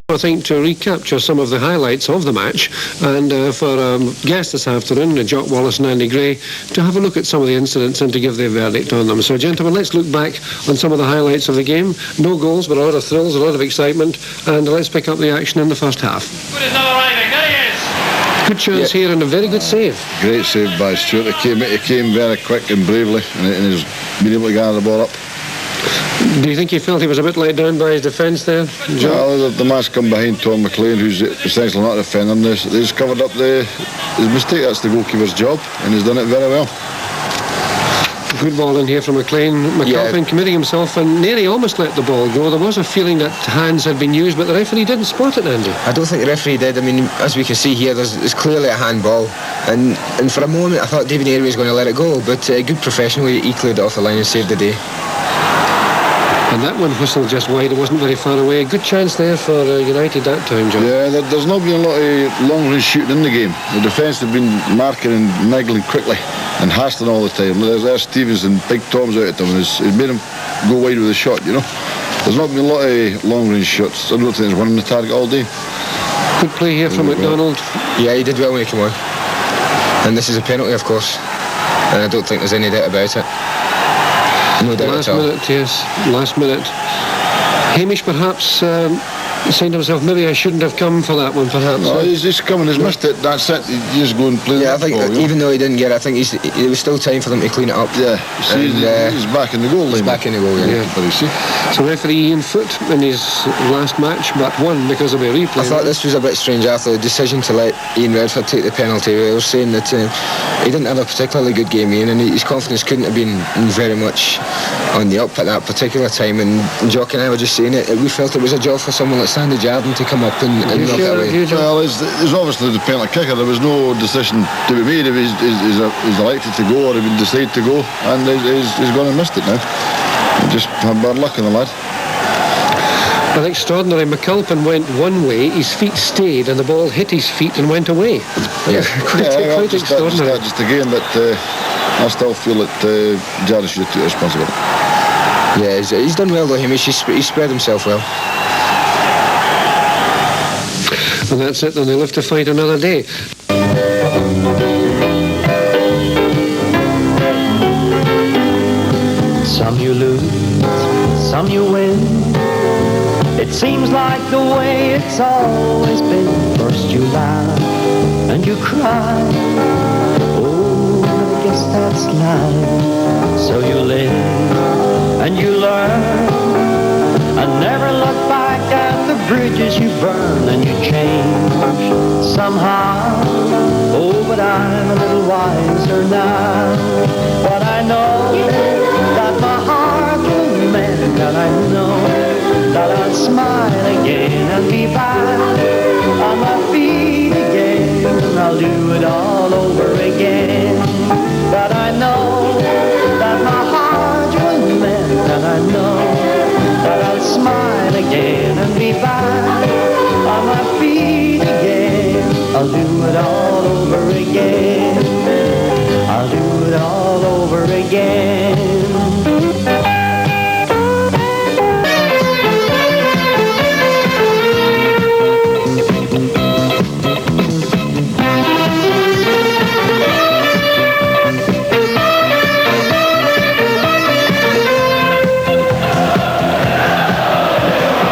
I think, to recapture some of the highlights of the match, and for our guests this afternoon, Jock Wallace and Andy Gray, to have a look at some of the incidents and to give their verdict on them. So, gentlemen, let's look back on some of the highlights of the game. No goals, but a lot of thrills, a lot of excitement, and let's pick up the action in the first half. Good chance here and a very good save. Great save by Stewart. He came very quick and bravely, and he's been able to gather the ball up. Do you think he felt he was a bit let down by his defence there, John? Well, the man's come behind Tom McLean, who's essentially not a defender. He's covered up his mistake. That's the goalkeeper's job, and he's done it very well. Good ball in here from McLean. McAlpin committing himself and nearly almost let the ball go. There was a feeling that hands had been used, but the referee didn't spot it, Andy. I don't think the referee did. I mean, as we can see here, there's clearly a handball, and for a moment I thought Davie Cooper was going to let it go, but good professionally he cleared it off the line and saved the day. And that one whistled just wide. It wasn't very far away. Good chance there for United that time, John. Yeah, there's not been a lot of long-range shooting in the game. The defence have been marking and niggling quickly and hassling all the time. There's Stevens and Big Tom's out at them, and it's made him go wide with a shot, you know. There's not been a lot of long-range shots. I don't think he's winning the target all day. Good play here from MacDonald. Yeah, he did well when he came on. And this is a penalty, of course. And I don't think there's any doubt about it. No doubt last at all. Minute, yes. Last minute. Hamish perhaps saying to himself, maybe I shouldn't have come for that one, perhaps. No, he's just come and he's missed it. That's it. He just go and play. Yeah, I think ball, even though he didn't get it, I think there was still time for them to clean it up. Yeah, see, he's back in the goal line. He's back in the goal line. Yeah. But you see. So referee Ian Foote in his last match, but won because of a replay. I thought this was a bit strange after the decision to let Ian Redford take the penalty. They were saying that he didn't have a particularly good game, Ian, and his confidence couldn't have been very much on the up at that particular time. And Jock and I were just saying it. We felt it was a job for someone like Sandy Jardine to come up and knock it away. Well, it's obviously the penalty kicker. There was no decision to be made if he's elected to go or if he decided to go, and he's gone and missed it now. Just had bad luck in the lad. But extraordinary, McAlpin went one way, his feet stayed, and the ball hit his feet and went away. Yeah, quite extraordinary. Just again, but I still feel that Jardine should take responsibility. Yeah, he's done well though, Hamish. He's spread himself well. And that's it, then they live to fight another day. Some you lose, some you win. It seems like the way it's always been. First you laugh and you cry. Oh, I guess that's life. So you live and you learn and never look back at the bridges you burn, and you change somehow. Oh, but I'm a little wiser now. But I know that my heart will mend, and I know that I'll smile again and be back on my feet again, and I'll do it all over again. But I know that my heart will mend, and I know that I'll smile again and be back on my feet again. I'll do it all over again. I'll do it all over again.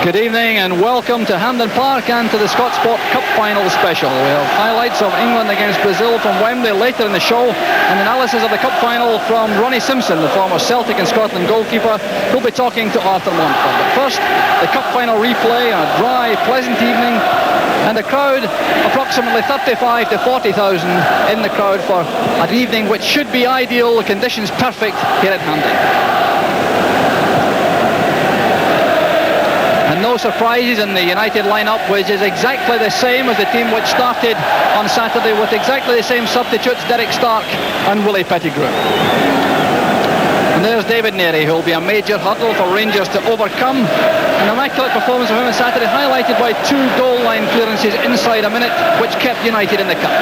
Good evening and welcome to Hampden Park and to the Scotsport Cup Final Special. We have highlights of England against Brazil from Wembley later in the show, and analysis of the Cup Final from Ronnie Simpson, the former Celtic and Scotland goalkeeper, who'll be talking to Arthur Montford. But first, the Cup Final replay on a dry, pleasant evening, and a crowd approximately 35 to 40,000 in the crowd for an evening which should be ideal, the conditions perfect here at Hampden. And no surprises in the United lineup, which is exactly the same as the team which started on Saturday, with exactly the same substitutes, Derek Stark and Willie Pettigrew. And there's David Neary, who will be a major hurdle for Rangers to overcome. An immaculate performance of him on Saturday, highlighted by 2 goal line clearances inside a minute, which kept United in the cup.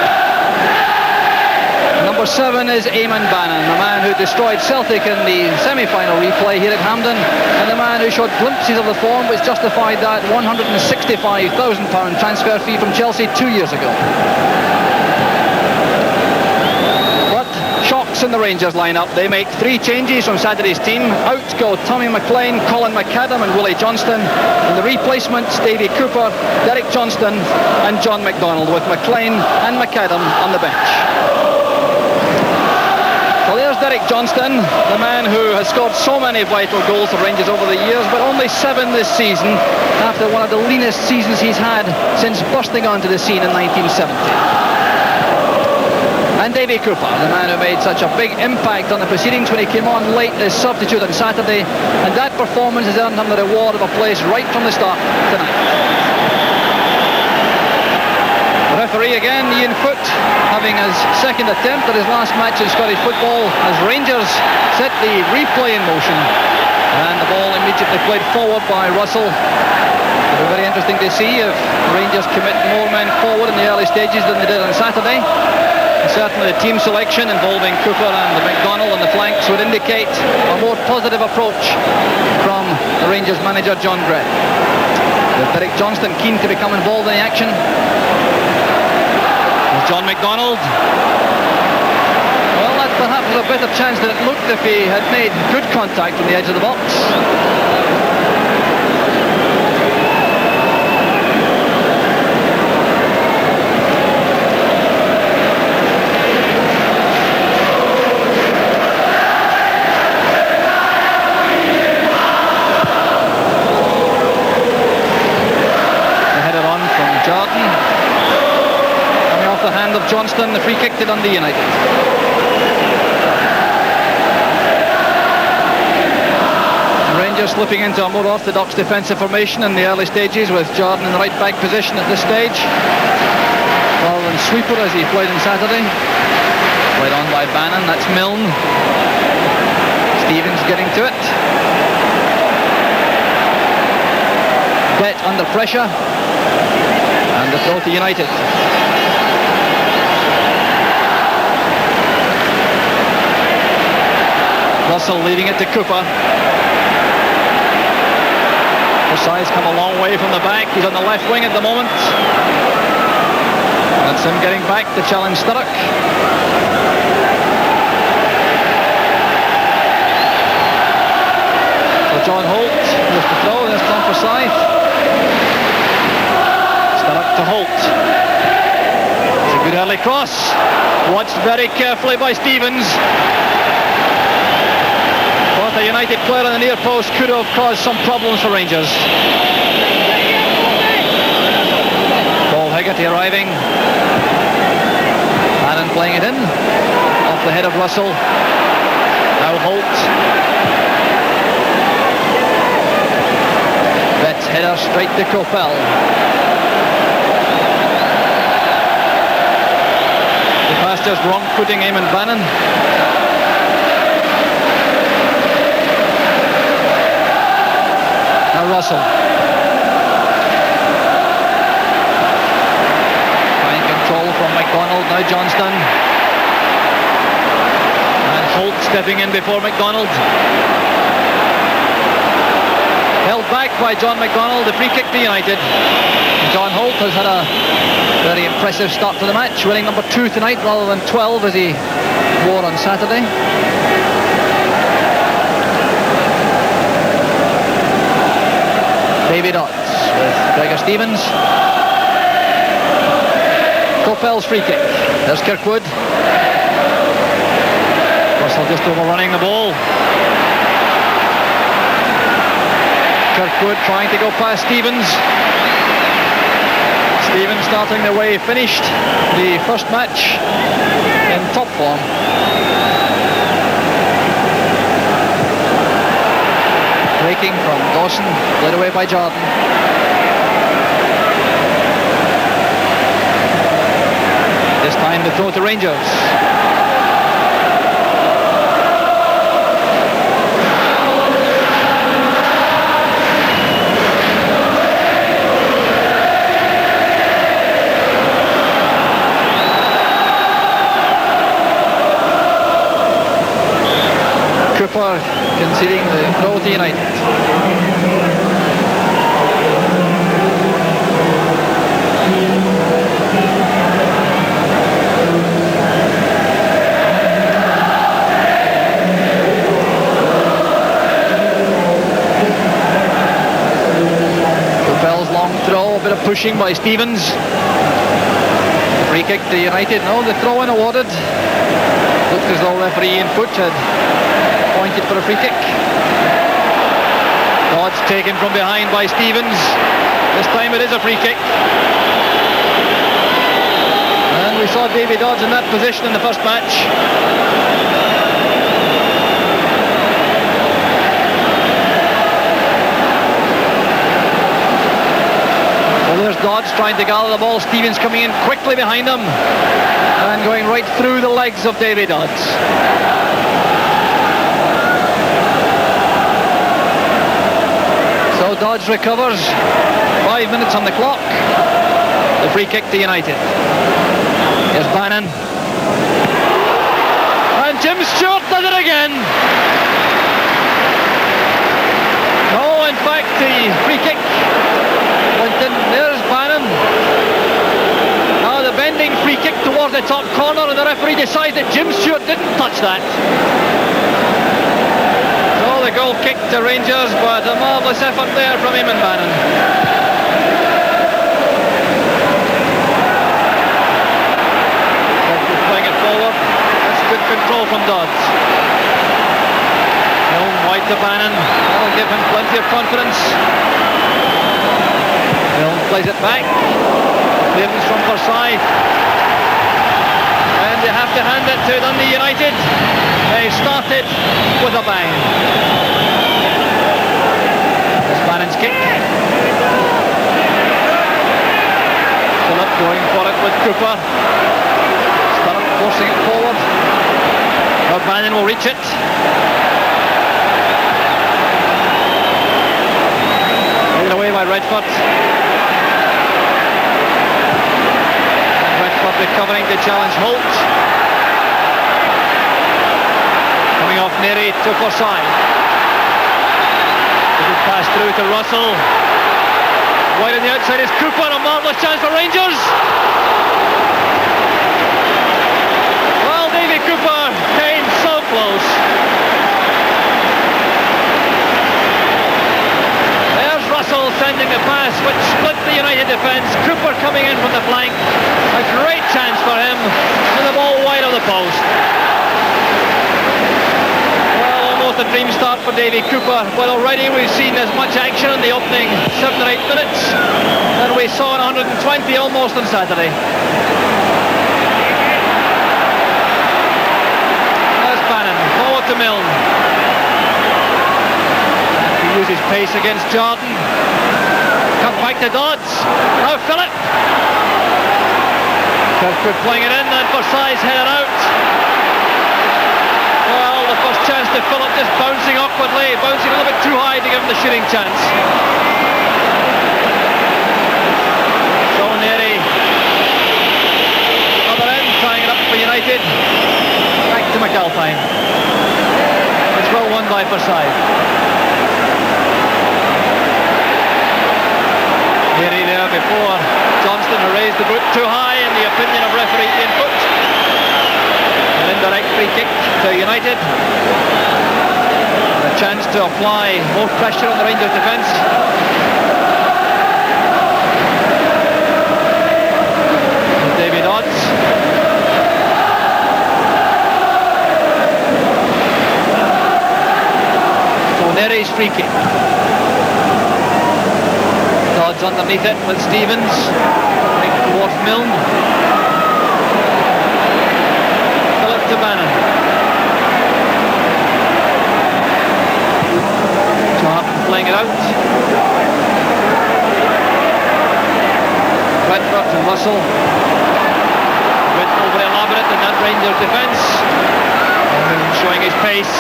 Number Number 7 is Eamon Bannon, the man who destroyed Celtic in the semi-final replay here at Hampden, and the man who showed glimpses of the form which justified that £165,000 transfer fee from Chelsea 2 years ago. Shocks in the Rangers lineup. They make 3 changes from Saturday's team. Out go Tommy McLean, Colin McAdam and Willie Johnston. And the replacements, Davie Cooper, Derek Johnston and John MacDonald, with McLean and McAdam on the bench. Well, there's Derek Johnston, the man who has scored so many vital goals for Rangers over the years, but only 7 this season, after one of the leanest seasons he's had since bursting onto the scene in 1970. And Davie Cooper, the man who made such a big impact on the proceedings when he came on late as substitute on Saturday, and that performance has earned him the reward of a place right from the start tonight. The referee again, Ian Foote, having his second attempt at his last match in Scottish football as Rangers set the replay in motion, and the ball immediately played forward by Russell. It'll be very interesting to see if Rangers commit more men forward in the early stages than they did on Saturday. Certainly the team selection involving Cooper and MacDonald on the flanks would indicate a more positive approach from the Rangers manager John Greig. With Derek Johnston keen to become involved in the action. There's John MacDonald. Well, that perhaps was a better chance than it looked if he had made good contact on the edge of the box. The hand of Johnston, the free kick to Dundee United. Rangers slipping into a more orthodox defensive formation in the early stages, with Jordan in the right back position at this stage rather than sweeper as he played on Saturday. Played on by Bannon, that's Milne. Stevens getting to it. Bet under pressure, and the throw to United. Russell leaving it to Cooper. Forsyth's come a long way from the back. He's on the left wing at the moment. That's him getting back to challenge Sturrock. So John Holt with the throw. There's Tom Forsyth. Sturrock to Holt. It's a good early cross. Watched very carefully by Stevens. A United player on the near post could have caused some problems for Rangers. Paul Hegarty arriving. Bannon playing it in. Off the head of Russell. Now Holt. Betts header straight to Coppell. The pass just wrong footing Eamon Bannon. Russell. Fine control from MacDonald, now Johnston. And Holt stepping in before MacDonald. Held back by John MacDonald, the free kick to United. John Holt has had a very impressive start to the match, winning number 2 tonight rather than 12 as he wore on Saturday. Davy Dodds with Gregor Stevens. Coppell's free kick. There's Kirkwood. Russell just overrunning the ball. Kirkwood trying to go past Stevens. Stevens starting the way he finished the first match in top form. Breaking from Dawson, led away by Jordan. This time the throw to Rangers. Cooper conceding the goal to United. Coupel's long throw, a bit of pushing by Stevens. Free kick to United. No, the throw in awarded. Looked as though referee Ian Foot had pointed for a free kick. Dodds taken from behind by Stevens. This time it is a free kick. And we saw Davie Dodds in that position in the first match. There's Dodds trying to gather the ball. Stevens coming in quickly behind him and going right through the legs of Davie Dodds. So Dodds recovers. 5 minutes on the clock. The free kick to United. Here's Bannon. And Jim Stewart does it again. No, in fact, the free kick went in. There's Bannon. Now the bending free kick towards the top corner, and the referee decides that Jim Stewart didn't touch that. So the goal kick to Rangers, but a marvellous effort there from Eamon Bannon. Playing it forward. That's good control from Dodds. Wide to Bannon. That'll give him plenty of confidence. Milne plays it back. Clearance from Forsyth. And they have to hand it to Dundee United. They started with a bang. There's Bannon's kick. Phillip going for it with Cooper. Start forcing it forward. Now Bannon will reach it. Taken away by Redford. Recovering to challenge Holt. Coming off Neary to Forsyth. Good pass through to Russell. Wide on the outside is Cooper. A marvellous chance for Rangers. Well, Davie Cooper came so close. There's Russell sending a pass which split the United defence. Cooper coming in from the flank. A great chance for him, and the ball wide of the post. Well, almost a dream start for Davie Cooper, but already we've seen as much action in the opening 7 or 8 minutes than we saw in 120 almost on Saturday. There's Bannon, forward to Milne. He uses pace against Jordan. Cut back to Dodds. Now Phillip. Kirkwood playing it in, and Forsyth headed out. Well, the first chance to Phillip just bouncing awkwardly, bouncing a little bit too high to give him the shooting chance. So Neary, other end, tying it up for United. Back to McAlpine. It's well won by Forsyth. Neary there before Johnston raised the boot too high, in the opinion of referee Ian Foot. An indirect free kick to United. And a chance to apply more pressure on the Rangers defence. Davie Dodds. O'Neary's free kick. Dodds underneath it with Stevens. Towards Milne. Phillip to Bannon. Jordan playing it out. Redford to Russell. Went over elaborate in that Rangers defence. Showing his pace.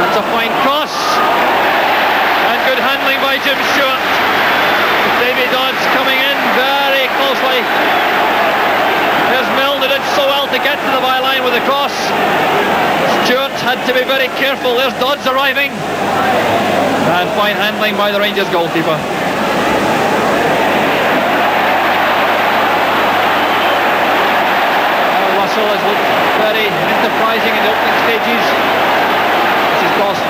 That's a fine cross. And good handling by Jim Stewart. Davie Dodds coming in very closely. There's Milne, who did so well to get to the byline with the cross. Stewart had to be very careful. There's Dodds arriving. And fine handling by the Rangers goalkeeper. Russell has looked very enterprising in the opening stages. This is Dawson.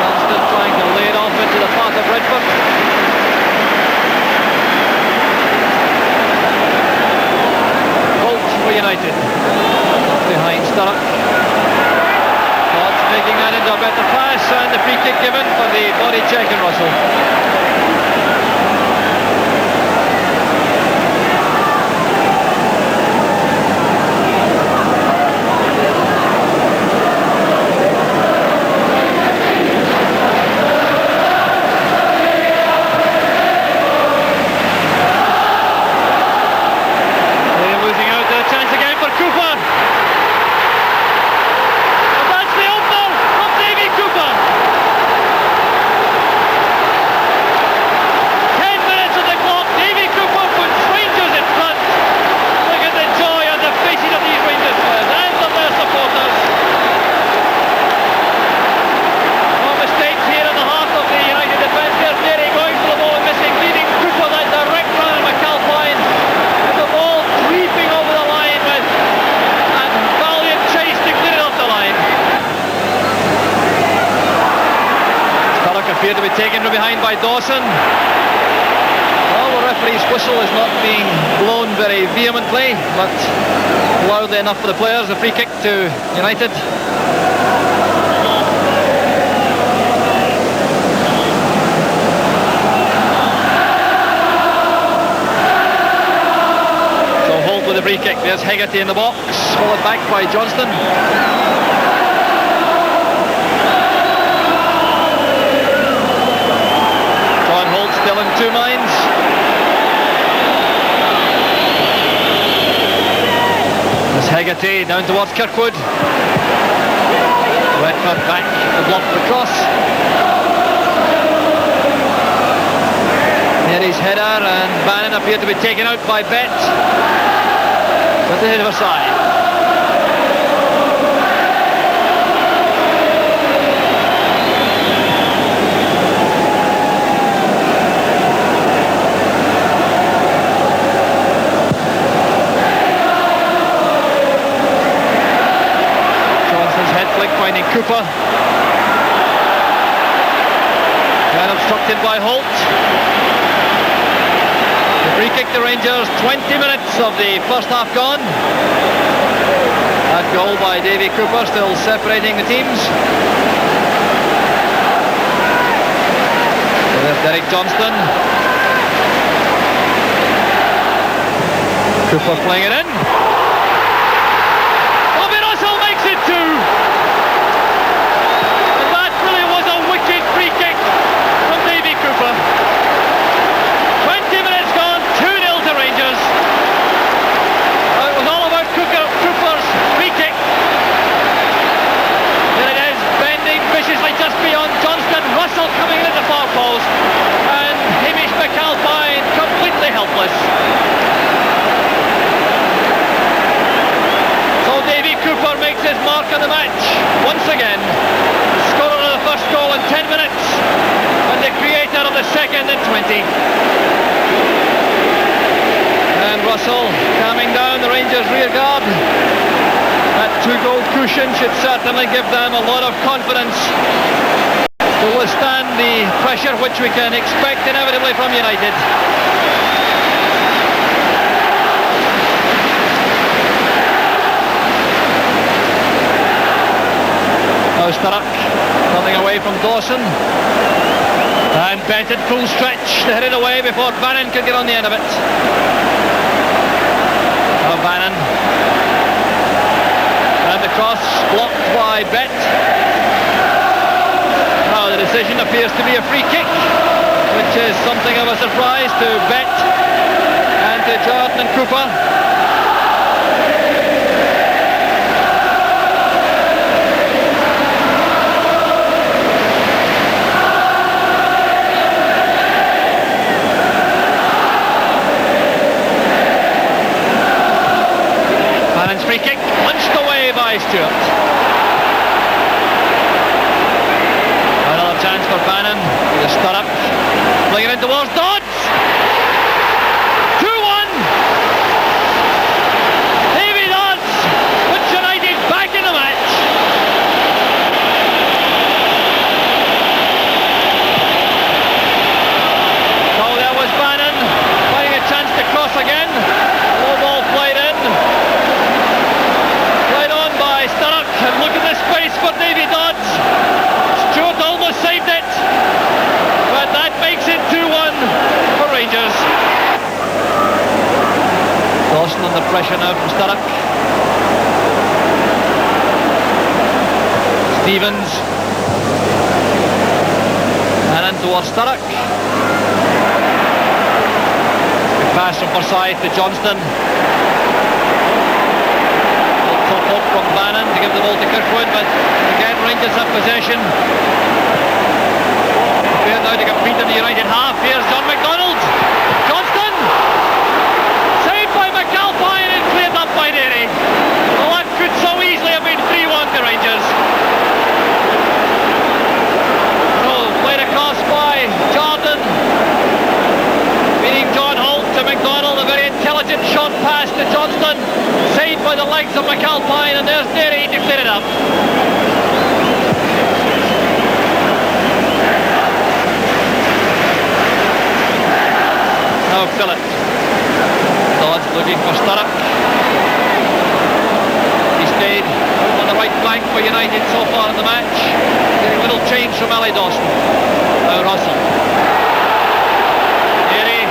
Johnston trying to lay it off into the path of Redford. Holt for United. Behind Sturrock. Dodds making that into a better pass, and the free kick given for the body check in Russell. Appeared to be taken from behind by Dawson. Well, the referee's whistle is not being blown very vehemently, but loudly enough for the players. A free kick to United. So Holt with the free kick. There's Hegarty in the box, followed back by Johnston. Still in two minds. There's Hegarty down towards Kirkwood. Redford back to block the cross. There is header, and Bannon appeared to be taken out by Bet. But the other side. Finding Cooper. And obstructed by Holt. The free kick to Rangers, 20 minutes of the first half gone. That goal by Davie Cooper still separating the teams. And there's Derek Johnston. Cooper playing it in. Just beyond Johnston, Russell coming in at the far post, and Hamish McAlpine completely helpless. So Davie Cooper makes his mark on the match once again, the scorer of the first goal in 10 minutes and the creator of the second in 20. And Russell calming down the Rangers rear guard. That two-goal cushion should certainly give them a lot of confidence to withstand the pressure which we can expect inevitably from United. Now Sturrock running away from Dawson, and bent at full stretch to hit it away before Bannon could get on the end of it. Now Bannon. And the cross blocked by Bet. Now the decision appears to be a free kick, which is something of a surprise to Bet and to Jordan and Cooper. towards Dodds. 2-1. Davie Dodds puts United back in the match. So there was Bannon finding a chance to cross again. Low ball played in. Played on by Sturrock, and look at the space for Davie Dodds. Stewart almost saved it, but that makes it 2-1 for Rangers. Dawson under pressure now from Sturrock. Stevens. And in towards Sturrock. Good pass from Forsyth to Johnston. Hope from Bannon to give the ball to Kirkwood, but again Rangers have possession. They're now to compete in the United half. Here's John MacDonald. Johnston! Saved by McAlpine and cleared up by Derry. Well, that could so easily have been 3-1 to Rangers. So, played across by Jordan. Meaning John Holt to MacDonald. A very intelligent shot pass to Johnston. Saved by the legs of McAlpine, and there's Derry to clear it up. Now Phillip. Dodds looking for Sturrock. He stayed on the right flank for United so far in the match. Getting little change from Ali Dawson. Now Russell. Derry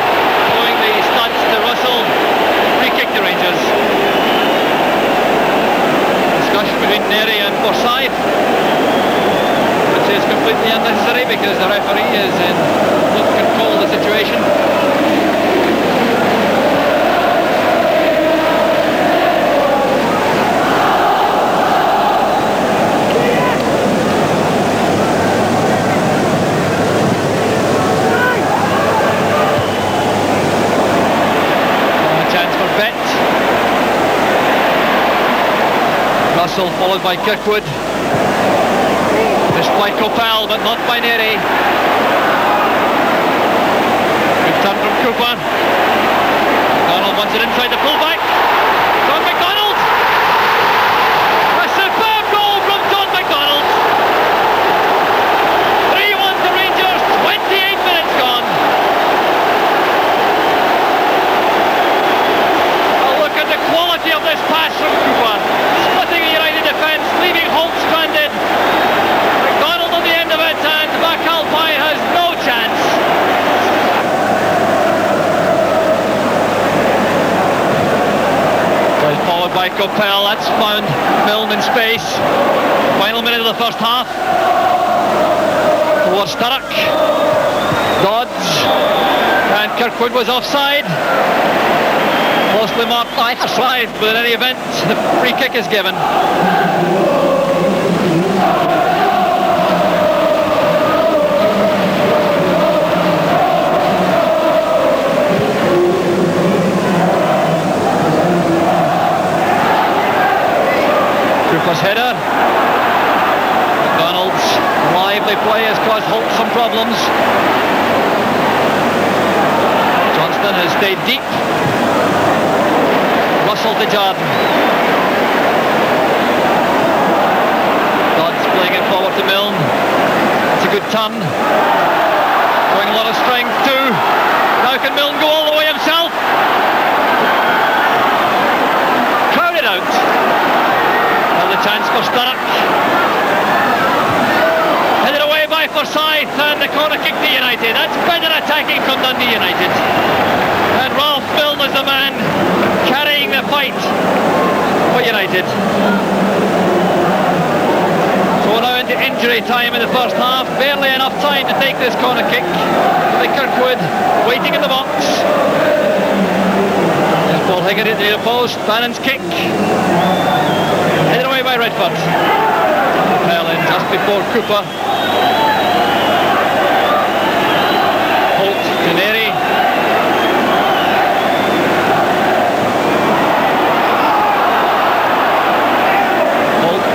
throwing the studs to Russell. Free kick to Rangers. Discussion between Derry and Forsyth, which is completely unnecessary because the referee is in full control of the situation. Russell followed by Kirkwood. Missed by Coppell, but not by Neri. Good turn from Cooper. MacDonald wants it inside the fullback. John MacDonald! A superb goal from John MacDonald. 3-1 to Rangers, 28 minutes gone. Oh, look at the quality of this pass from Cooper. Splitting the United defence, leaving Holt stranded. MacDonald on the end of it, and McAlpine has no chance. Played forward by Coppell, that's found Milne in space. Final minute of the first half. Towards Sturrock. Dodds. And Kirkwood was offside. Closely marked either side, but in any event, the free kick is given. Cooper's header. MacDonald's lively play has caused Holt some problems. Johnston has stayed deep. Russell to Jordan. Dodds playing it forward to Milne. It's a good turn. Showing a lot of strength too. Now can Milne go all the way himself? Crowded out. Now the chance for Sturrock. Headed away by Forsyth, and the corner kick to United. That's better attacking from Dundee United. And Ralph Milne is the man carrying the fight for United. So we're now into injury time in the first half. Barely enough time to take this corner kick. By Kirkwood waiting in the box. There's Paul Higgett at the post. Bannon's kick. Headed away by Redford. Fell in just before Cooper. Holt to Neri.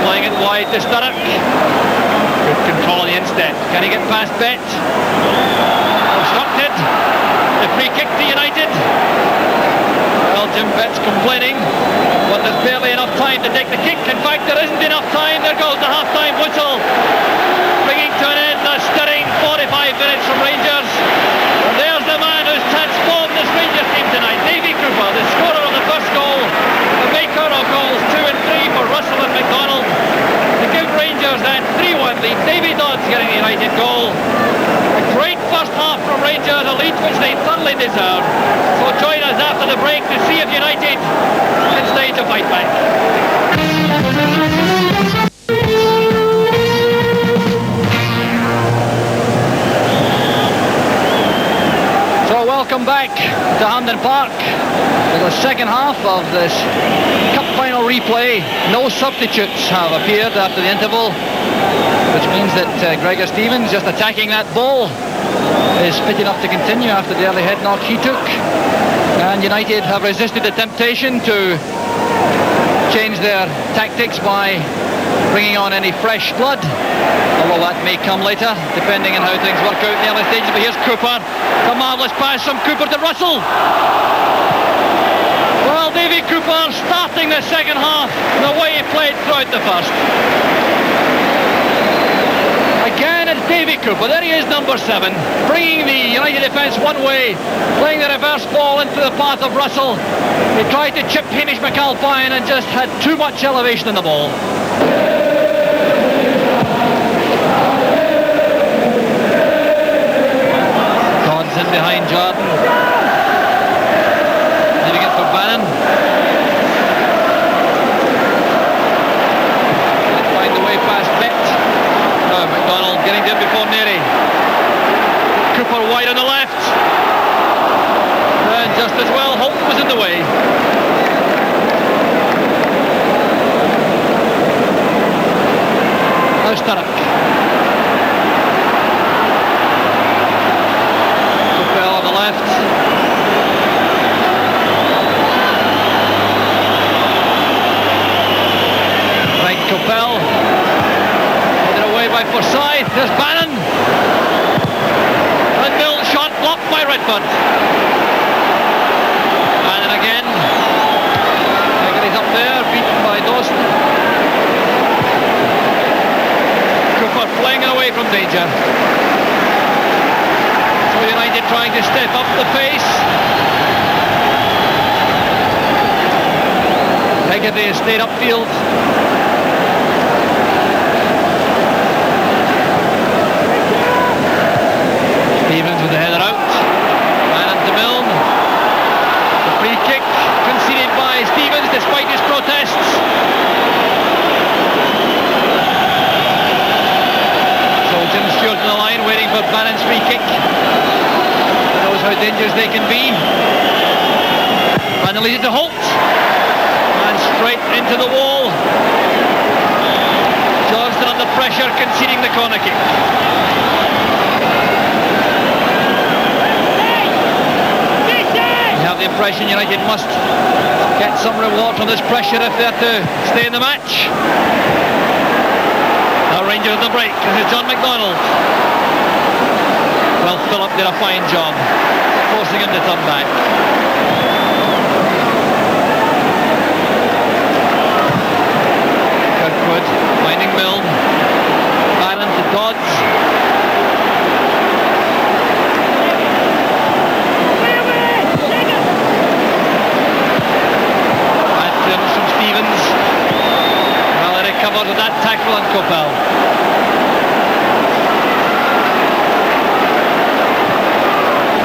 Playing it wide to Sturrock. Good control on the instep. Can he get past Bet? obstructed. The free kick to United. Well, Jim Bett's complaining, but there's barely enough time to take the kick. In fact, there isn't enough time. There goes the half-time whistle, bringing to an end a stirring 45 minutes from Rangers. And there's the man who's transformed this Rangers team tonight, Davie Cooper, the scorer of the first goal, the maker of goals 2 and 3 for Russell and MacDonald. To give Rangers that 3-1 lead, Davie Dodds getting the United goal. A great first half from Rangers, a lead which they thoroughly deserve. So join us after the break to see if United can stage a fight back. So welcome back to Hampden Park for the second half of this Cup Final replay. No substitutes have appeared after the interval, which means that Greig Stevens, just attacking that ball, is fit enough to continue after the early head knock he took. And United have resisted the temptation to change their tactics by bringing on any fresh blood, although that may come later, depending on how things work out in the early stages. But here's Cooper, a marvellous pass from Cooper to Russell. Well, Davie Cooper starting the second half the way he played throughout the first. Again, it's Davie Cooper. There he is, number 7, bringing the United defence one way, playing the reverse ball into the path of Russell. He tried to chip Hamish McAlpine and just had too much elevation in the ball. Todd's in behind Jordan. Leaving it for Bannon. Can't find the way past Bett. MacDonald getting in before Neary. Cooper wide on the left. And just as well, Holt was in the way. Now Sturrock. Coppell on the left. Right, Coppell. By Forsyth, there's Bannon, and Mills shot blocked by Redford. Bannon again, Gregory's up there, beaten by Dawson. Cooper flinging away from danger. So United trying to step up the pace. Hegarty has stayed upfield. Stevens with the header out. Bannon to Milne. The free kick conceded by Stevens despite his protests. So Jim Stewart on the line waiting for Bannon's free kick. He knows how dangerous they can be. Bannon leads it to Holt. And straight into the wall. Johnston under pressure, conceding the corner kick. I have the impression United must get some reward from this pressure if they're to stay in the match. Now Rangers on the break. This is John MacDonald. Well, Phillip did a fine job forcing him to turn back. Kirkwood finding Milne. Bannon to Dodds. From Stevens. Well, he recovers with that tackle on Coppell.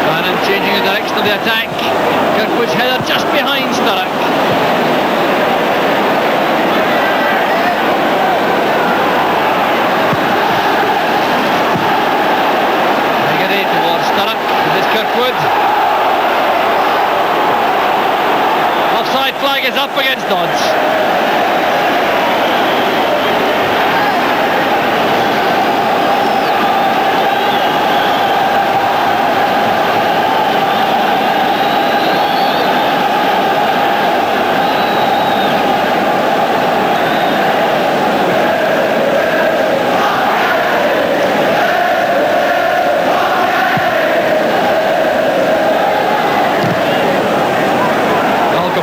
Bannon changing the direction of the attack. Kirkwood's header just behind Sturrock. Hegarty towards Sturrock. This is Kirkwood. Offside flag is up against Dodds.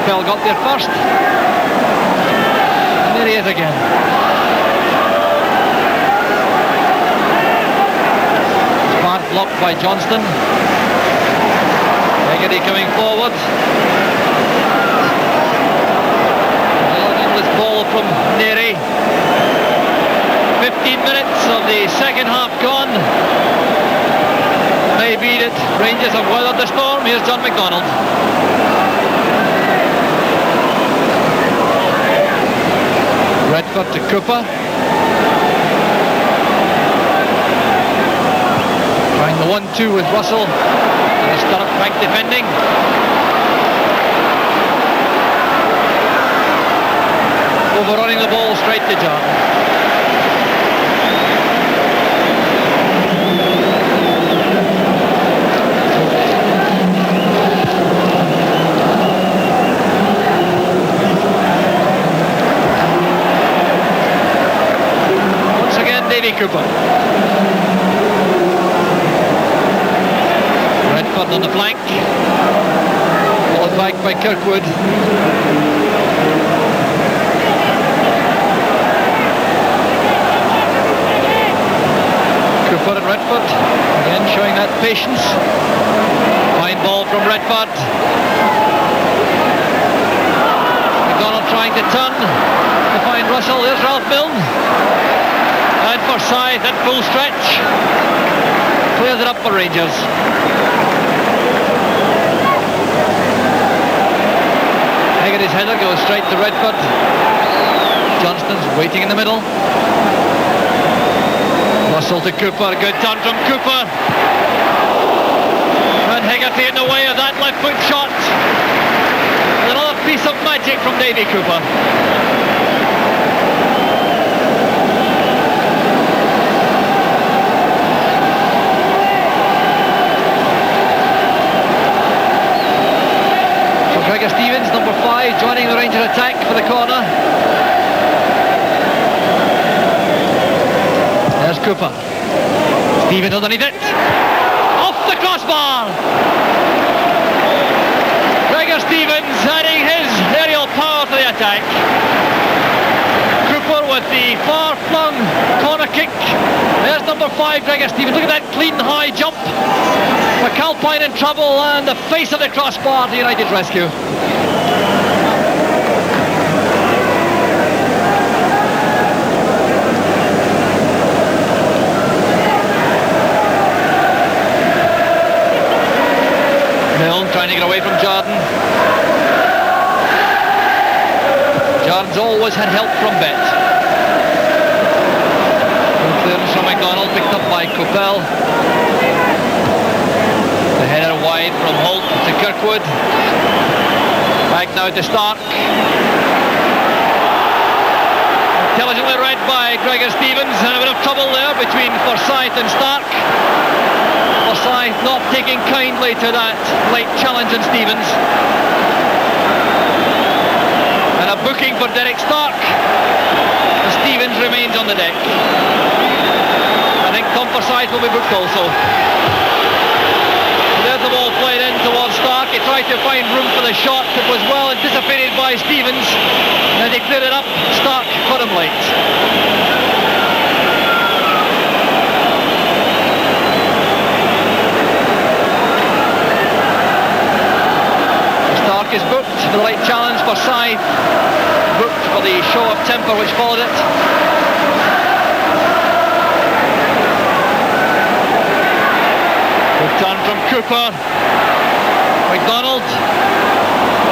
Capel got there first. And there he is again. Smart blocked by Johnston. Hegarty coming forward. This ball from Neri. 15 minutes of the second half gone. Maybe that Rangers have weathered the storm. Here's John MacDonald. Redford to Cooper. Trying the 1-2 with Russell. And they start back defending. Overrunning the ball straight to Jordan. Davie Cooper. Redford on the flank. Followed back by Kirkwood. Cooper and Redford again showing that patience. Fine ball from Redford. MacDonald trying to turn to find Russell. There's Ralph Milne. And Forsyth at full stretch. Clears it up for Rangers. Hegarty's header goes straight to Redford. Johnston's waiting in the middle. Russell to Cooper. Good turn from Cooper. And Hegarty in the way of that left foot shot. Another piece of magic from Davie Cooper. Gregor Stevens, number 5, joining the Rangers attack for the corner. There's Cooper. Stevens underneath it. Off the crossbar! Gregor Stevens adding his aerial power to the attack. Cooper with the far-flung corner kick. There's number 5, Gregor Stevens. Look at that clean high jump. McAlpine in trouble and the face of the crossbar to United's rescue. Milne trying to get away from Jordan. Jordan's always had help from Bet. Clearance from MacDonald, picked up by Capel. The header wide from Holt to Kirkwood. Back now to Stark. Intelligently read by Gregor Stevens, and a bit of trouble there between Forsyth and Stark. Forsyth not taking kindly to that late challenge on Stevens. And a booking for Derek Stark. And Stevens remains on the deck. I think Tom Forsyth will be booked also. There's the ball played in towards Stark. He tried to find room for the shot. It was well anticipated by Stevens. And he cleared it up. Stark caught him late. Stark is booked for the late challenge. Forsyth booked for the show of temper which followed it. Good turn from Cooper. MacDonald.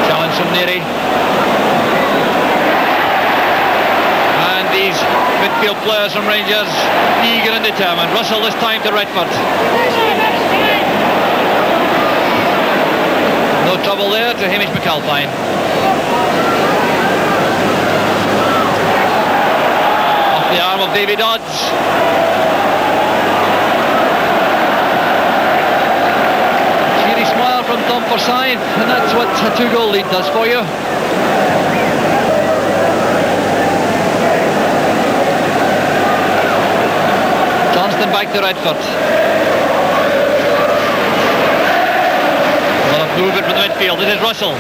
Challenge from Neri. And these midfield players from Rangers eager and determined. Russell this time to Redford. No trouble there to Hamish McAlpine. Off the arm of Davie Dodds. Cheery smile from Tom Forsyth, and that's what a 2-goal lead does for you. Johnston back to Redford. Movement from the midfield. It is Russell.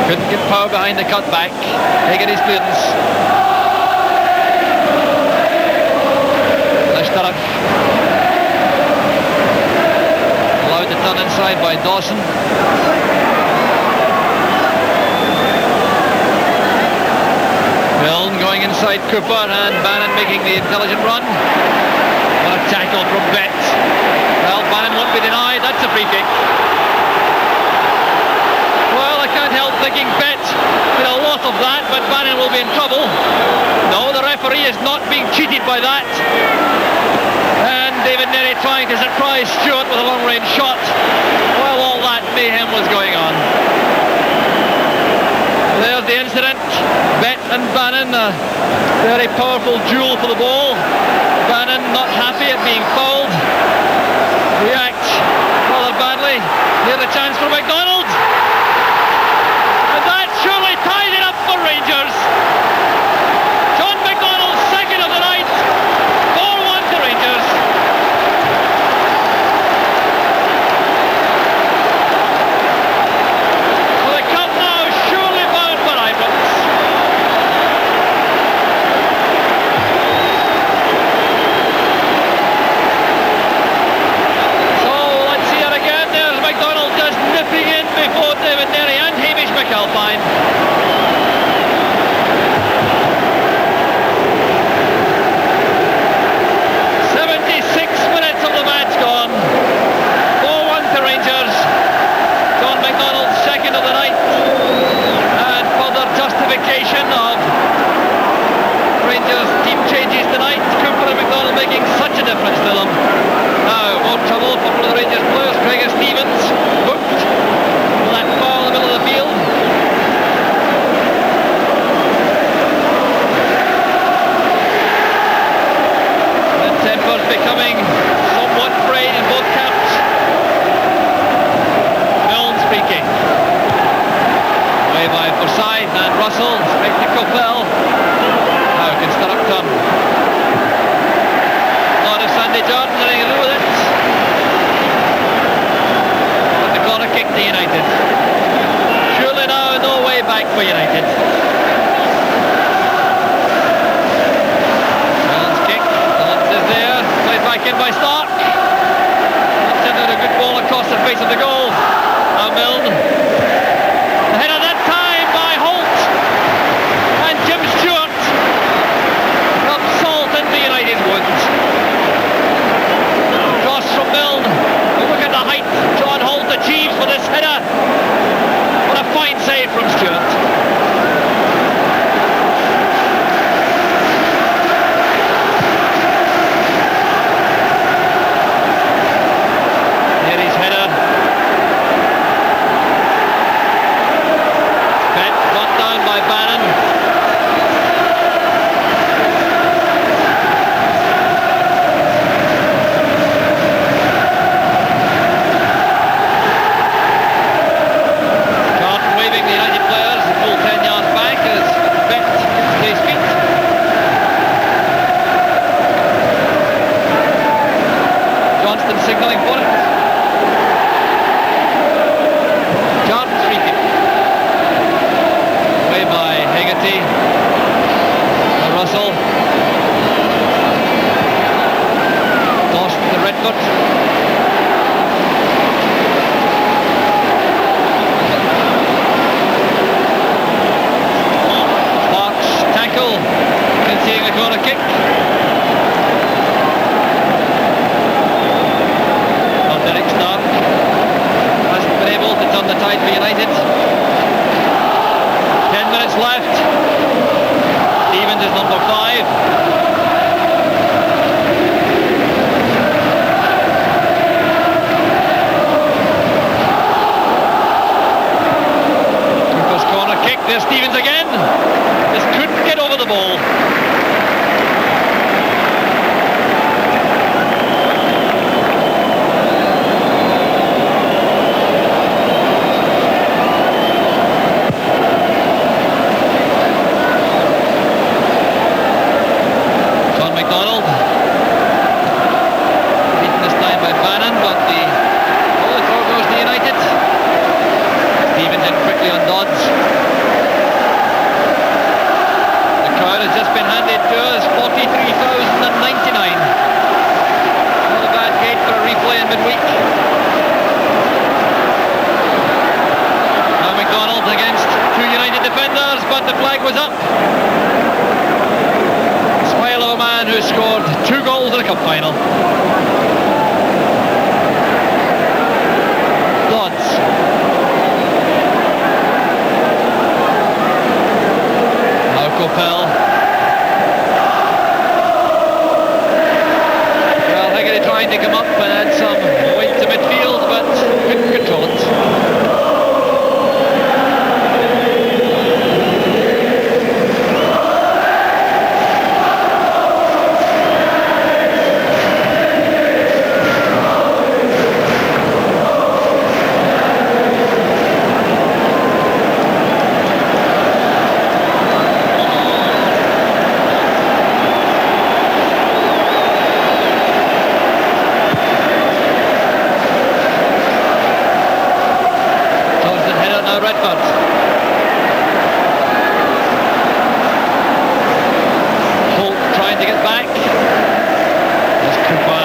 Couldn't get power behind the cutback. Haggerty's clearance. Lishtarach. Allowed to turn inside by Dawson. Milne going inside Cooper, and Bannon making the intelligent run. What a tackle from Bet. Well, Bannon won't be denied. That's a free kick. Well, I can't help thinking Bet did a lot of that, but Bannon will be in trouble. No, the referee is not being cheated by that. And David Nerry trying to surprise Stewart with a long-range shot while all that mayhem was going on. There's the incident. Bet and Bannon, a very powerful duel for the ball. Bannon not happy at being fouled. Reacts rather badly. Here's a chance for MacDonald. And that surely ties it up for Rangers. John MacDonald, second of the night. 4-1 to Rangers. Before David Nerry and Hamish McAlpine. 76 minutes of the match gone. 4-1 to Rangers. John MacDonald, second of the night. And further justification of Rangers team changes tonight. Cooper and MacDonald making such a difference to them. Now, more trouble for one of the Rangers players. Greig Stevens booked. That ball in the middle of the field. The temper's becoming somewhat frayed in both camps. Milne speaking. Away by Forsyth and Russell, straight to Coppell. Now can Sturrock turn. Not if Sandy Jordan anything to do with it. Corner kick to United. Surely now no way back for United. Milne's kick. Phillips is there. Played back in by Stark. Sent out a good ball across the face of the goal. Now Milne. The header that time by Holt. And Jim Stewart rubs salt into United's wounds. Cross from Milne. Look at the height John Holt achieves for this header. What a fine save from Stewart. Here his header. Bet brought down by Bannon. Signalling for it. Jordan's free kick. Away by Haggerty. Russell. Dawson to Redford. Sparks tackle. Conceding a corner kick. Derek Stark hasn't been able to turn the tide for United. 10 minutes left. Stevens is number 5. Cup final. Dodds. Now Coppell. Well, Haggerty trying to come up and add some weight to midfield, but couldn't control it. Holt trying to get back. There's Cooper.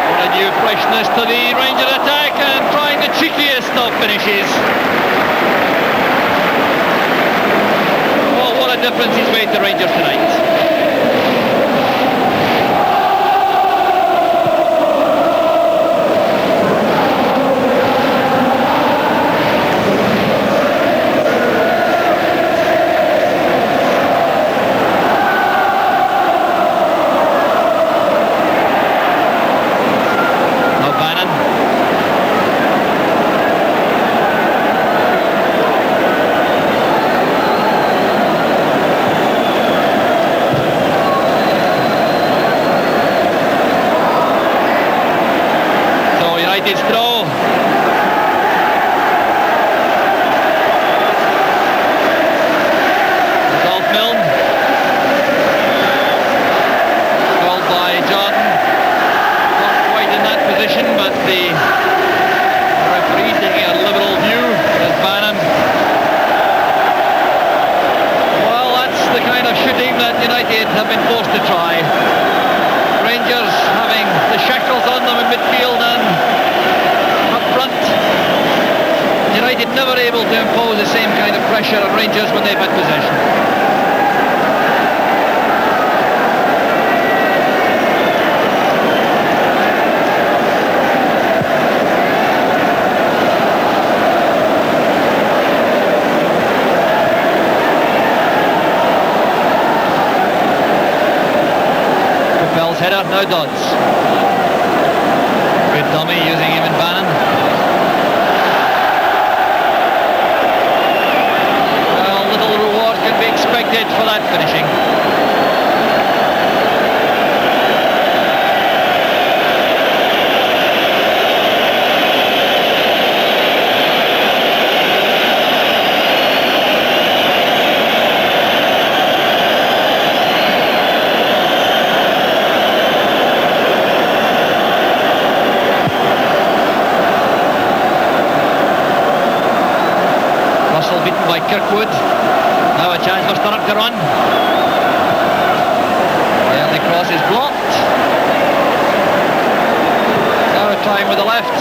What a new freshness to the Ranger attack, and trying the cheekiest of finishes. Oh, what a difference he's made to Rangers tonight. United's throw. Ralph Milne. Called by Jordan. Not quite in that position, but the referee taking a liberal view as Bannon. Well, that's the kind of shooting that United have been forced to try. Rangers having the shackles on them in midfield and up front. United never able to impose the same kind of pressure on Rangers when they've had possession. Coppell's header, now Dodds. Good dummy using him in Bannon. Well, little reward can be expected for that finishing. Beaten by Kirkwood. Now a chance for Sturrock to run. The early cross is blocked. Now trying with the left.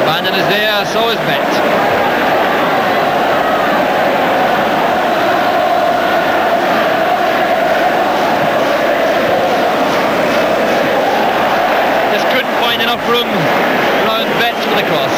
Bannon is there, so is Bet. Just couldn't find enough room around Bet for the cross.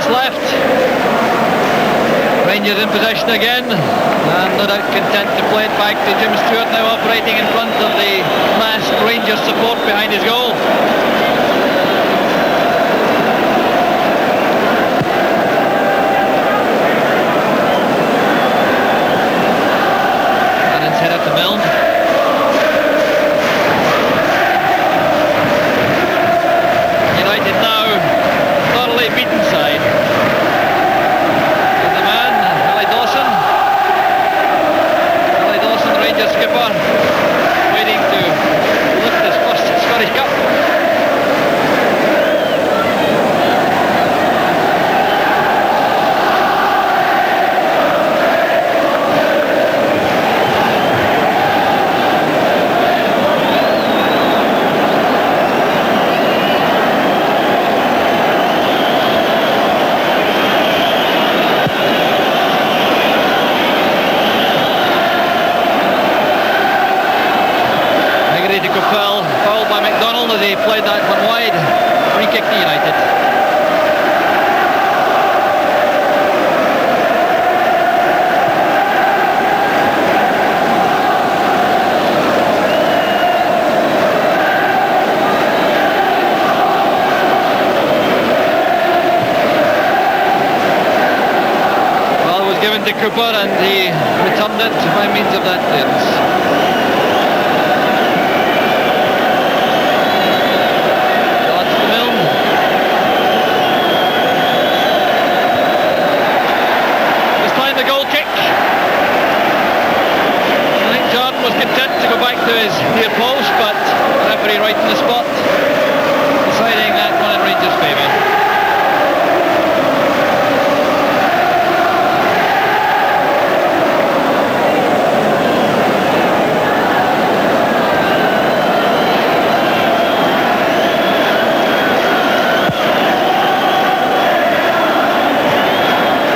Left. Rangers in possession again, and no doubt content to play it back to Jim Stewart, now operating in front of the massed Rangers support behind his goal. And it's headed to Milne. United now thoroughly beaten side. And the man, Ali Dawson, Rangers skipper, waiting to lift his first Scottish Cup. given to Cooper and he returned it by means of that clearance. To his near post, but the referee right in the spot, deciding that one in Rangers' favour.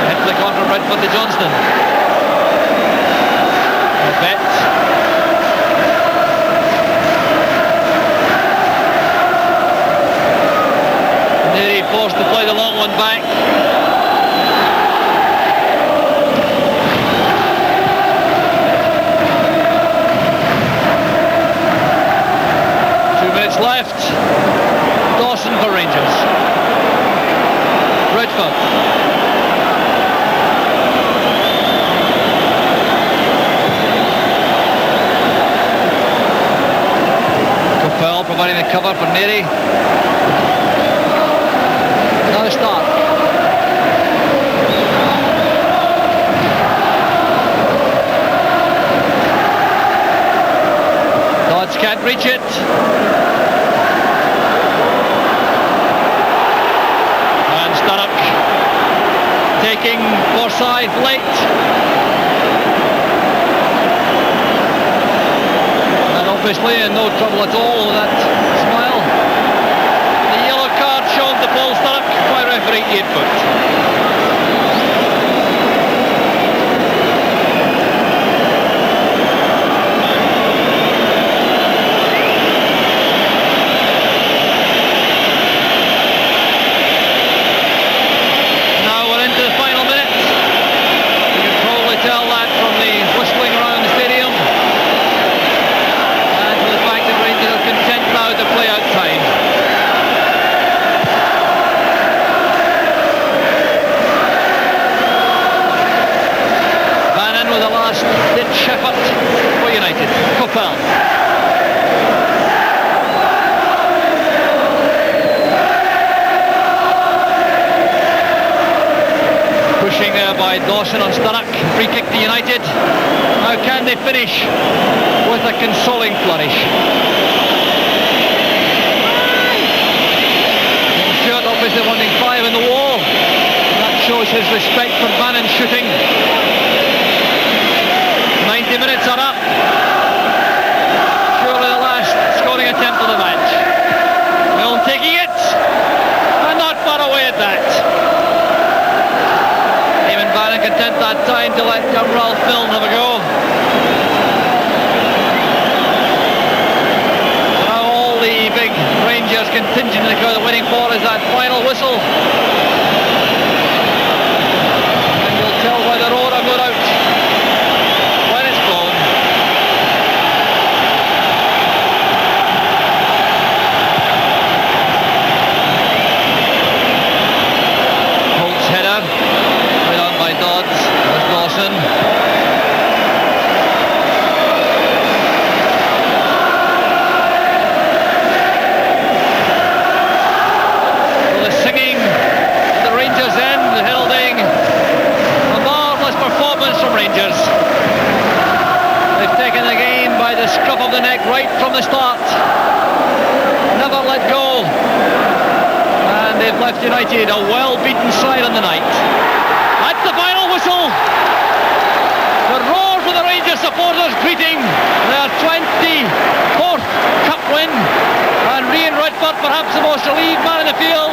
Hit the corner right for the Johnston. Forced to play the long one back. Minutes left. Dawson for Rangers. Redford. Coppell providing the cover for Neri. Another start. Dodds can't reach it. And Sturrock taking Forsyth late. And obviously in no trouble at all with that smile. The yellow card shown to Paul Sturrock by referee Ian Foot. Ditch effort for United. Coppell. Pushing there by Dawson on Sturrock. Free kick to United. How can they finish with a consoling flourish? Stewart obviously wanting 5 in the wall. That shows his respect for Bannon's shooting. 90 minutes are up. Surely the last scoring attempt of the match. Milne taking it, and not far away at that. Even Bannon content that time to let Ralph Milne have a go. So now all the big Rangers contingent in the crowd are waiting for is that final whistle. And you'll tell by the roar I'm out. The neck right from the start, never let go, and they've left United a well-beaten side on the night. That's the final whistle. The roar for the Rangers supporters greeting their 24th cup win, and Rian Redford, perhaps the most relieved man in the field,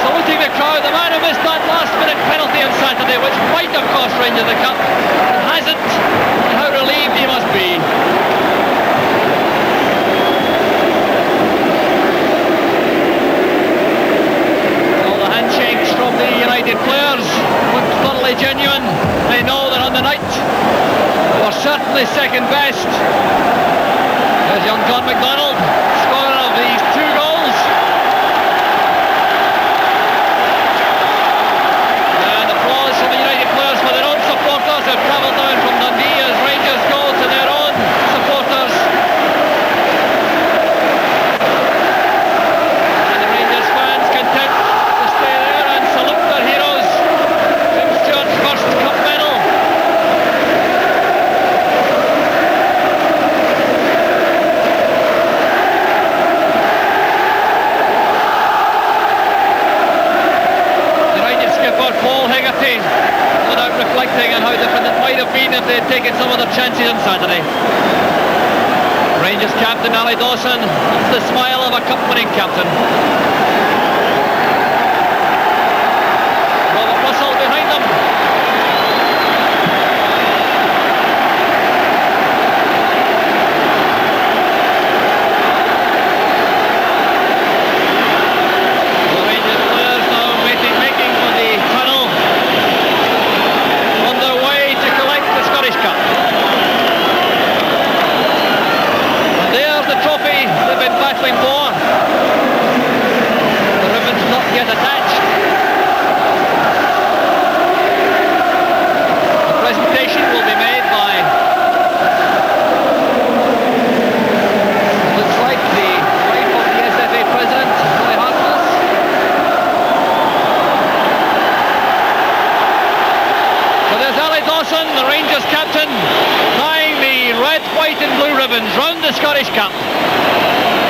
saluting the crowd, the man who missed that last-minute penalty on Saturday, which might have cost Rangers the cup, and hasn't, and how relieved he must be. Handshakes from the United players look thoroughly genuine. They know that on the night we're certainly second best. There's young John MacDonald, scorer of these 2 goals. And applause from the United players for their own without reflecting on how different it might have been if they had taken some of their chances on Saturday. Rangers captain Ali Dawson, it's the smile of a cup-winning captain. Robert Russell behind them. The Rangers players now making for the tunnel on their way to collect the Scottish Cup. The trophy they've been battling for. The ribbon's not yet attached. The presentation will be made by, looks like the wife of the SFA president, Holly Harkness. So there's Ali Dawson, the Rangers captain, tying the red, white and blue ribbons round the Scottish Cup.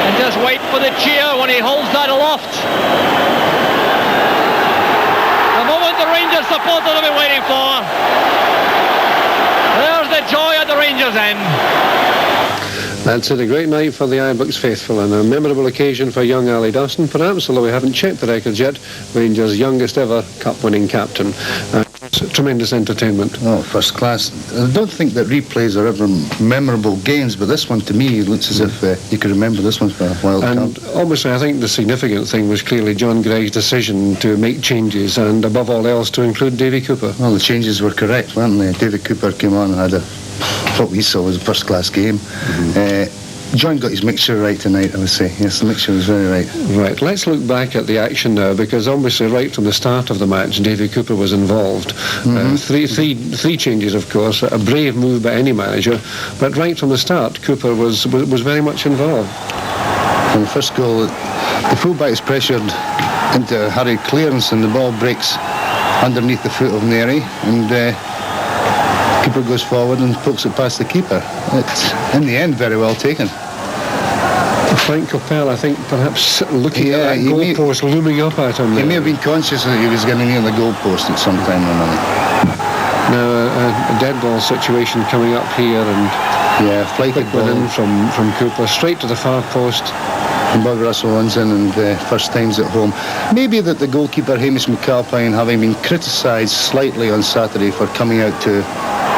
And just wait for the cheer when he holds that aloft. The moment the Rangers supporters have been waiting for. There's the joy at the Rangers' end. That's it, a great night for the Ibrox faithful and a memorable occasion for young Ali Dawson, perhaps, although we haven't checked the records yet, Rangers' youngest ever cup-winning captain. Tremendous entertainment. Oh, first class. I don't think that replays are ever memorable games, but this one to me looks as if you could remember this one for a while. And obviously I think the significant thing was clearly John Greig's decision to make changes and above all else to include Davie Cooper. Well, the changes were correct, weren't they? Davie Cooper came on and had what we saw was a first class game. John got his mixture right tonight, I would say. Yes, the mixture was very right. Right, let's look back at the action now, because obviously right from the start of the match, Davie Cooper was involved. Three changes, of course, a brave move by any manager, but right from the start, Cooper was very much involved. From the first goal, the fullback is pressured into a hurried clearance and the ball breaks underneath the foot of Neri, and Cooper goes forward and pokes it past the keeper. It's, in the end, very well taken. Frank Coppell, I think, perhaps looking at that goalpost looming up at him. He may have been conscious that he was getting near the goalpost at some time or another. Now, a dead ball situation coming up here, and flighted ball in from Cooper, straight to the far post. And Bob Russell runs in, and first time's at home. Maybe that the goalkeeper, Hamish McAlpine, having been criticised slightly on Saturday for coming out to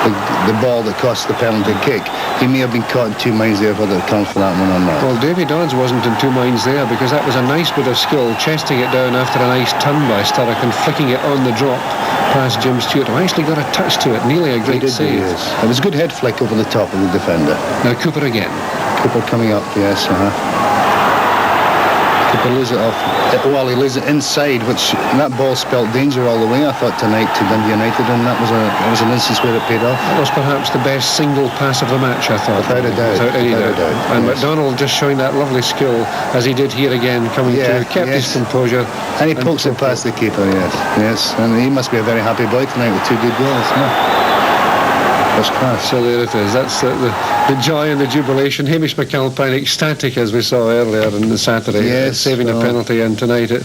the ball that cost the penalty kick, he may have been caught in two minds there whether it counts for that one or not. Well, Davy Dodds wasn't in two minds there, because that was a nice bit of skill, chesting it down after a nice turn by Sturrock and flicking it on the drop past Jim Stewart, who actually got a touch to it, nearly a great save. Yes. It was a good head flick over the top of the defender. Now Cooper again. Cooper coming up, yes. Cooper lays it off. Well, he lays it inside, which that ball spelt danger all the way, I thought, tonight to Dundee United, and that was an instance where it paid off. That was perhaps the best single pass of the match, I thought. Without a doubt. Without any doubt. And yes. MacDonald just showing that lovely skill, as he did here again, coming through, kept his composure. And he pokes it past the keeper, yes. And he must be a very happy boy tonight with two good goals. First class. So there it is. That's the joy and the jubilation. Hamish McAlpine ecstatic, as we saw earlier on Saturday, saving a penalty, and tonight it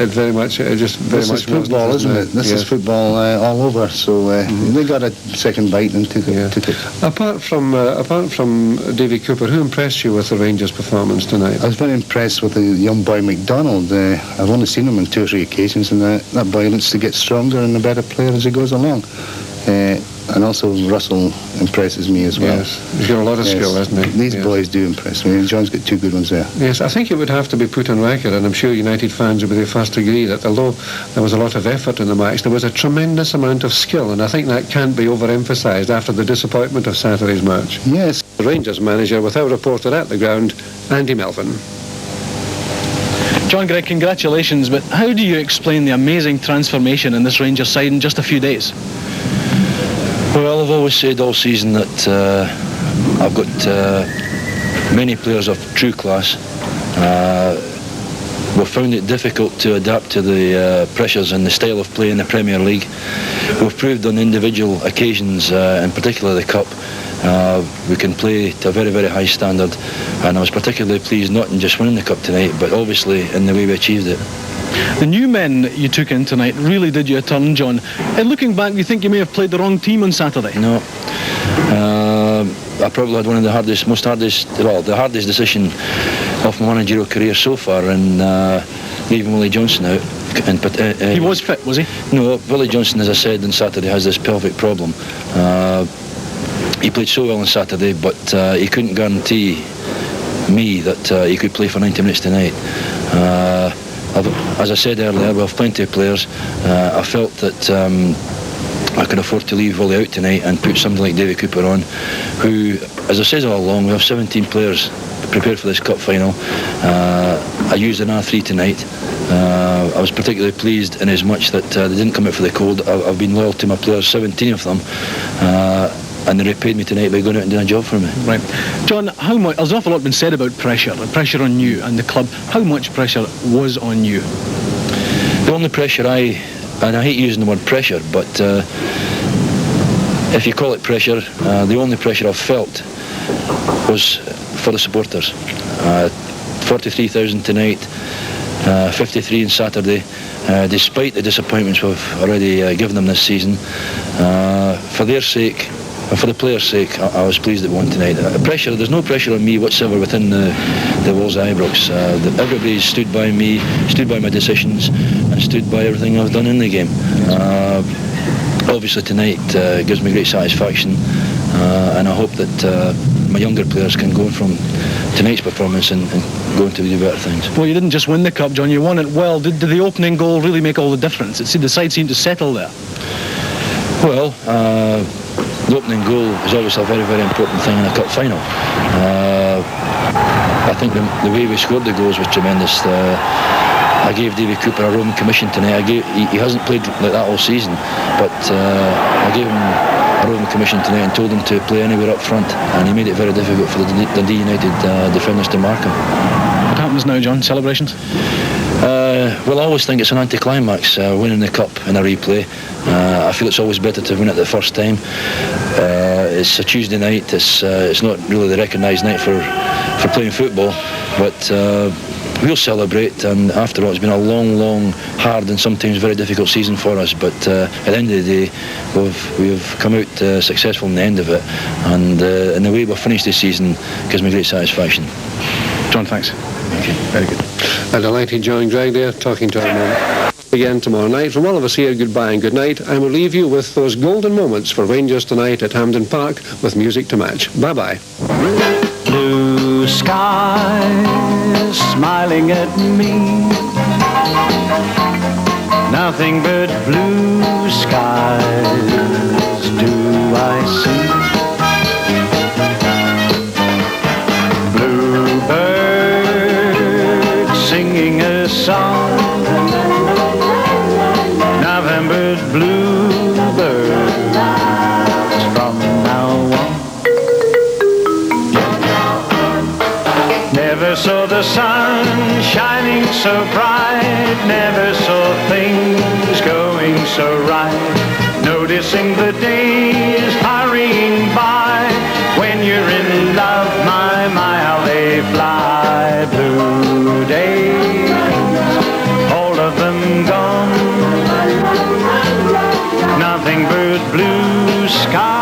very much just very this much is football, isn't it? This is football all over. So they got a second bite and took it. Apart from Davie Cooper, who impressed you with the Rangers' performance tonight? I was very impressed with the young boy MacDonald. I've only seen him on 2 or 3 occasions, and that boy looks to get stronger and a better player as he goes along. And also Russell impresses me as well. Yes, he's got a lot of skill, hasn't he? These boys do impress me. John's got 2 good ones there. Yes, I think it would have to be put on record, and I'm sure United fans would be the first to agree, that although there was a lot of effort in the match, there was a tremendous amount of skill, and I think that can't be overemphasised after the disappointment of Saturday's match. Yes. The Rangers manager, without a reporter at the ground, Andy Melvin. John Greig, congratulations, but how do you explain the amazing transformation in this Rangers side in just a few days? Well, I've always said all season that I've got many players of true class. We've found it difficult to adapt to the pressures and the style of play in the Premier League. We've proved on individual occasions, in particular the Cup, we can play to a very, very high standard, and I was particularly pleased not in just winning the Cup tonight, but obviously in the way we achieved it. The new men that you took in tonight really did you a turn, John. And looking back, do you think you may have played the wrong team on Saturday? No. I probably had one of the hardest decision of my managerial career so far, and leaving Willie Johnson out. He was fit, was he? No, Willie Johnson, as I said on Saturday, has this pelvic problem. He played so well on Saturday, but he couldn't guarantee me that he could play for 90 minutes tonight. As I said earlier, we have plenty of players. I felt that I could afford to leave Willie out tonight and put somebody like Davie Cooper on, who, as I said all along, we have 17 players prepared for this cup final. I used an R3 tonight. I was particularly pleased in as much that they didn't come out for the cold. I've been loyal to my players, 17 of them, and they repaid me tonight by going out and doing a job for me. Right. John, how much, there's an awful lot been said about pressure on you and the club. How much pressure was on you? The only pressure and I hate using the word pressure, but if you call it pressure, the only pressure I've felt was for the supporters. 43,000 tonight, 53 on Saturday. Despite the disappointments we've already given them this season, for their sake and for the players' sake, I was pleased that we won tonight. There's no pressure on me whatsoever within the walls of Ibrox. Everybody's stood by me, stood by my decisions, and stood by everything I've done in the game. Obviously tonight gives me great satisfaction, and I hope that my younger players can go from tonight's performance and go on to do better things. Well, you didn't just win the cup, John, you won it well. Did the opening goal really make all the difference? The side seemed to settle there. Well, the opening goal is always a very, very important thing in a cup final. I think the way we scored the goals was tremendous. I gave Davie Cooper a roaming commission tonight. He hasn't played like that all season, but I gave him a roaming commission tonight and told him to play anywhere up front, and he made it very difficult for the Dundee United defenders to mark him. What happens now, John? Celebrations? Well, I always think it's an anticlimax, winning the cup in a replay. I feel it's always better to win it the first time. It's a Tuesday night. It's not really the recognised night for playing football, but we'll celebrate. And after all, it's been a long, hard and sometimes very difficult season for us. But at the end of the day, we've come out successful in the end of it, and the way we've finished this season gives me great satisfaction. John, thanks. Thank you. Very good. A delighted John Greig there, talking to our man. Again tomorrow night. From all of us here, goodbye and good night. I will leave you with those golden moments for Rangers tonight at Hampden Park with music to match. Bye-bye. Blue skies smiling at me, nothing but blue skies do I see. Singing a song, November's bluebirds from now on. Never saw the sun shining so bright, never saw things going so right, noticing the days hurrying by. When you're in love, my how they fly. Blue days, all of them gone, nothing but blue skies.